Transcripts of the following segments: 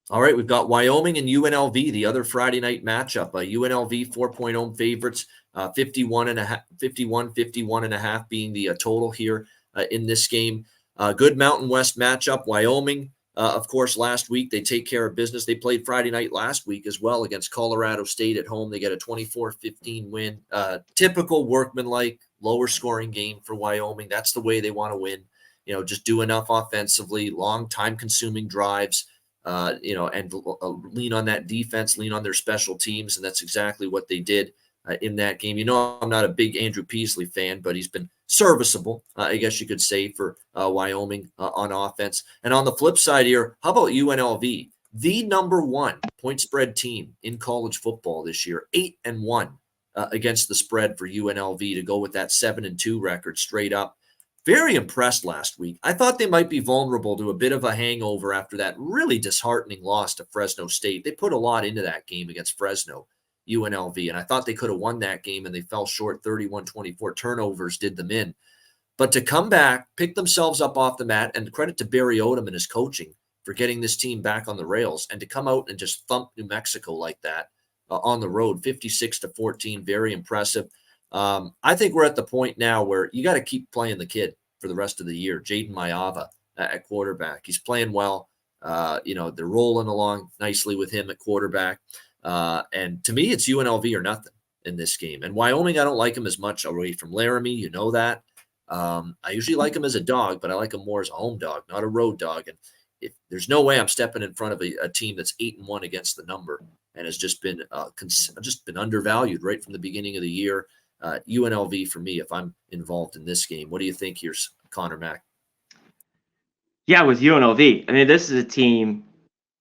All right, we've got Wyoming and UNLV, the other Friday night matchup. UNLV 4-point home favorites, 51 and a half being the total here in this game. Good Mountain West matchup. Wyoming, of course, last week they take care of business. They played Friday night last week as well against Colorado State at home. They get a 24-15 win. Typical workmanlike, lower scoring game for Wyoming. That's the way they want to win. Just do enough offensively, long time-consuming drives. And lean on that defense, lean on their special teams. And that's exactly what they did in that game. I'm not a big Andrew Peasley fan, but he's been serviceable, I guess you could say, for Wyoming on offense. And on the flip side here, how about UNLV? The number one point spread team in college football this year, 8-1 against the spread for UNLV to go with that 7-2 record straight up. Very impressed last week. I thought they might be vulnerable to a bit of a hangover after that really disheartening loss to Fresno State. They put a lot into that game against Fresno, UNLV, and I thought they could have won that game, and they fell short. 31-24 turnovers did them in. But to come back, pick themselves up off the mat, and credit to Barry Odom and his coaching for getting this team back on the rails, and to come out and just thump New Mexico like that on the road, 56-14, very impressive. I think we're at the point now where you got to keep playing the kid for the rest of the year. Jaden Mayava at quarterback. He's playing well. They're rolling along nicely with him at quarterback. And to me, it's UNLV or nothing in this game. And Wyoming, I don't like him as much away from Laramie. You know that. I usually like him as a dog, but I like him more as a home dog, not a road dog. And there's no way I'm stepping in front of a team that's 8-1 against the number and has just been undervalued right from the beginning of the year. UNLV for me if I'm involved in this game. What do you think here, Conor Mack? Yeah, with UNLV. I mean, this is a team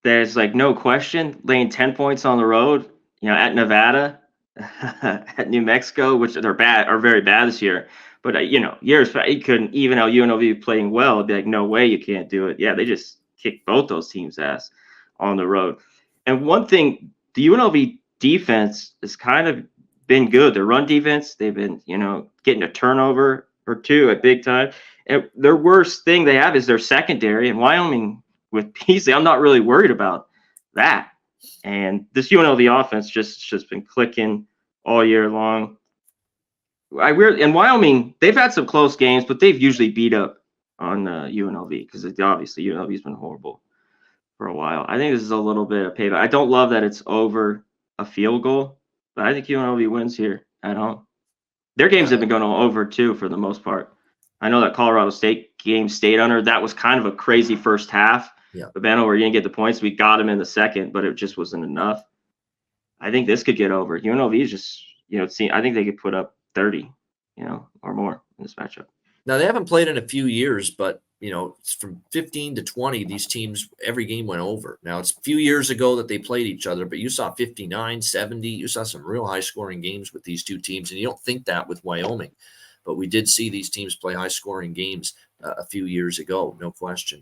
there's like no question laying 10 points on the road, at Nevada, at New Mexico, which are very bad this year. But, years you couldn't, even though UNLV playing well, it'd be like, no way you can't do it. Yeah, they just kicked both those teams' ass on the road. And one thing, the UNLV defense has kind of been good. Their run defense, they've been, getting a turnover or two at big time. And their worst thing they have is their secondary. And Wyoming with Peasley, I'm not really worried about that. And this UNLV offense just been clicking all year long. In Wyoming, they've had some close games, but they've usually beat up on UNLV because obviously UNLV's been horrible for a while. I think this is a little bit of payback. I don't love that it's over a field goal, but I think UNLV wins here at home. Their games have been going over too for the most part. I know that Colorado State game stayed under. That was kind of a crazy first half. Yeah. But Bano, where you didn't get the points, we got him in the second, but it just wasn't enough. I think this could get over. UNLV is just, I think they could put up 30, or more in this matchup. Now, they haven't played in a few years, but, from 15 to 20, these teams, every game went over. Now, it's a few years ago that they played each other, but you saw 59, 70. You saw some real high-scoring games with these two teams, and you don't think that with Wyoming. But we did see these teams play high-scoring games a few years ago, no question.